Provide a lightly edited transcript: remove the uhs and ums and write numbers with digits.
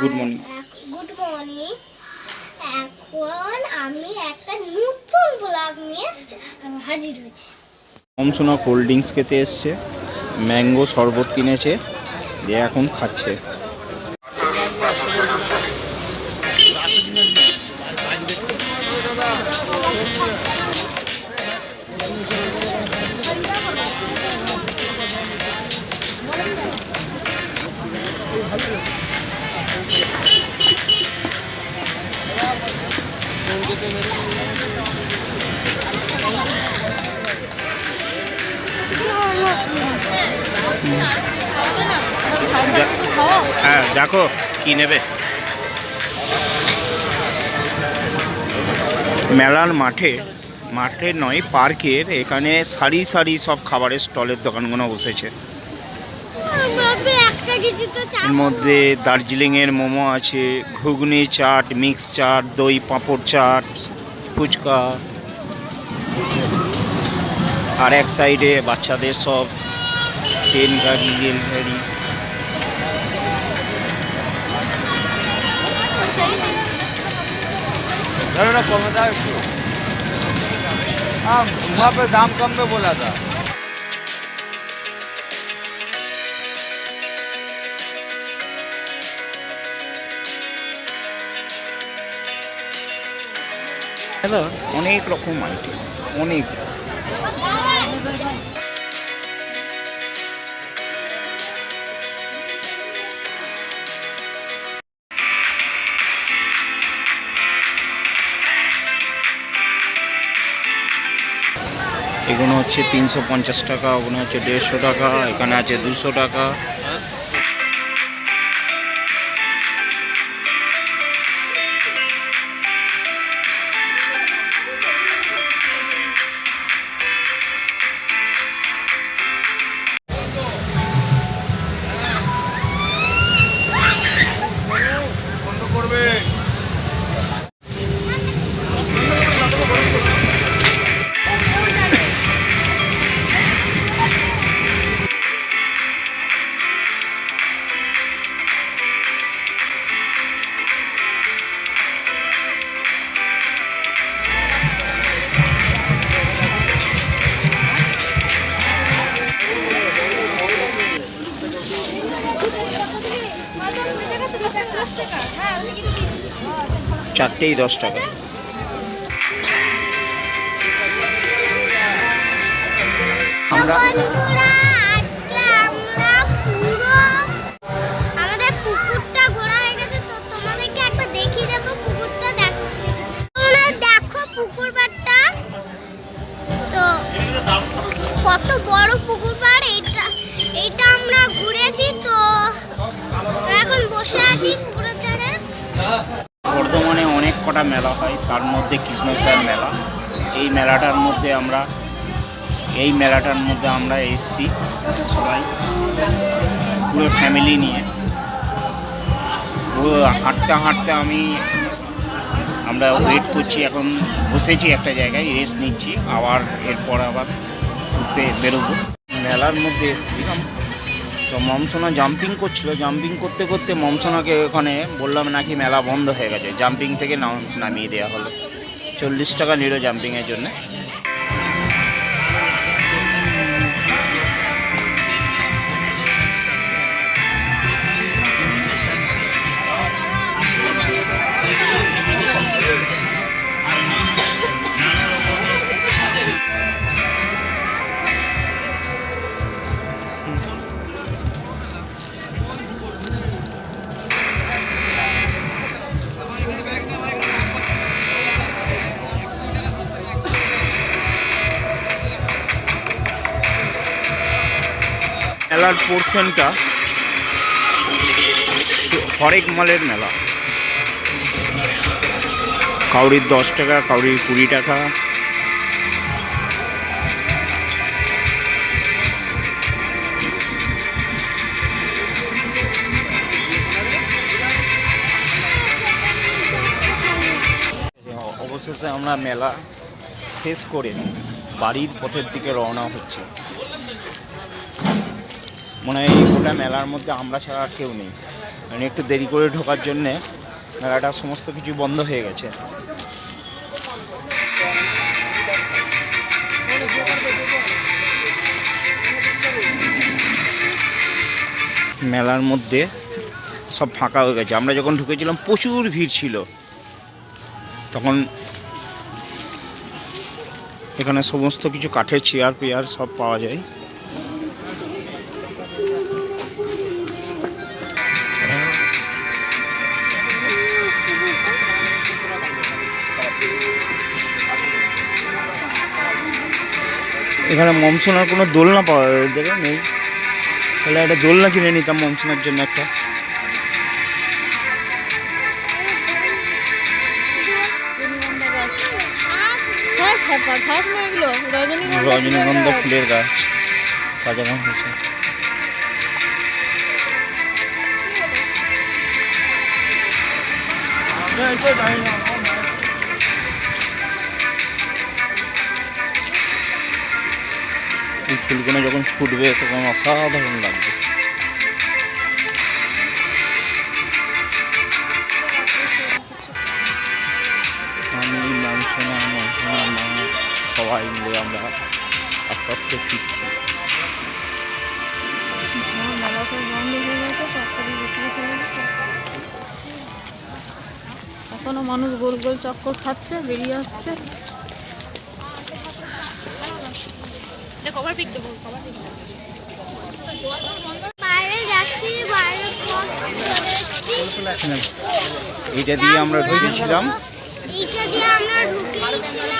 Good morning. Good morning. এখন আমি একটা নতুন ব্লগ নিয়ে হাজির হয়েছি। মমসোনা কোল্ড ড্রিঙ্কস খেতে এসছে, ম্যাঙ্গো শরবত কিনেছে, দিয়ে এখন খাচ্ছে। হ্যাঁ, দেখো কি নেবে। মেলার মাঠে নয়, পার্কের এখানে সারি সারি সব খাবারের স্টলের দোকানগুলো বসেছে। এর মধ্যে দার্জিলিংয়ের মোমো আছে, ঘুগনি চাট, মিক্স চাট, দই পাঁপড় চাট, ফুচকা, আর এক সাইডে বাচ্চাদের সব ট্রেন গাড়ি, রেল গাড়ি। वहाँ पे दाम कम में बोला था। অনেক রকম আইটেম, অনেক। এগুলো হচ্ছে 350 টাকা, ওগুলো হচ্ছে 150 টাকা, এখানে আছে 200 টাকা। চারটেই 10 টাকা। আমরা আজকে আমরা পুরো আমাদের পুকুরটা ঘোরা হয়ে গেছে, তো তোমাদেরকে একবার দেখিয়ে দেবো পুকুরটা। দেখো পুকুর পাড়টা তো কত বড় পুকুর পাড়। এইটা আমরা ঘুরেছি, তো এখন বসে আছি পুকুরের ধারে। বর্ধমানে অনেক কটা মেলা হয়, তার মধ্যে কৃষ্ণসায়র মেলা। এই মেলাটার মধ্যে আমরা এসেছি সবাই পুরো ফ্যামিলি নিয়ে। পুরো হাঁটতে হাঁটতে আমরা ওয়েট করছি, এখন বসেছি একটা জায়গায়, রেস্ট নিচ্ছি, এরপর আবার ঘুরতে বেরোবো। মেলার মধ্যে এসেছিলাম, তো মমসোনা জাম্পিং করছিল। জাম্পিং করতে করতে মমসোনাকে ওখানে বললাম নাকি মেলা বন্ধ হয়ে গেছে, জাম্পিং থেকে নামিয়ে দেওয়া হলো। 40 টাকা নিল জাম্পিংয়ের জন্যে। মেলার পোর্শনটা হরেক মালের মেলা। কাউরির 10 টাকা, কাউরির 20 টাকা। অবশেষে আমরা মেলা শেষ করে বাড়ির পথের দিকে রওনা হচ্ছে। মনে হয় এই গোটা মেলার মধ্যে আমরা ছাড়া আর কেউ নেই। মানে একটু দেরি করে ঢোকার জন্যে মেলাটা সমস্ত কিছু বন্ধ হয়ে গেছে। মেলার মধ্যে সব ফাঁকা হয়ে গেছে। আমরা যখন ঢুকেছিলাম প্রচুর ভিড় ছিল। তখন এখানে সমস্ত কিছু কাঠের চেয়ার পেয়ার সব পাওয়া যায়। এখানে মমসোনার কোনো দোলনা পাওয়া যায়, দেখো নেই। তাহলে একটা দোলনা কিনে নিতাম মমসোনার জন্য একটা। রজনীগন্ধা ফুলের গাছ সাজানো হয়েছে। এই ফুলগুলো যখন ফুটবে তখন অসাধারণ লাগবে। আমি মনসোনা মা সবাই মিলে আমরা আস্তে আস্তে ফিরছি। এখনো মানুষ গোল গোল চক্কর খাচ্ছে, বেরিয়ে আসছে। এইটা দিয়ে আমরা ঢুকেছিলাম। এইটা দিয়ে আমরা ঢুকেছিলাম।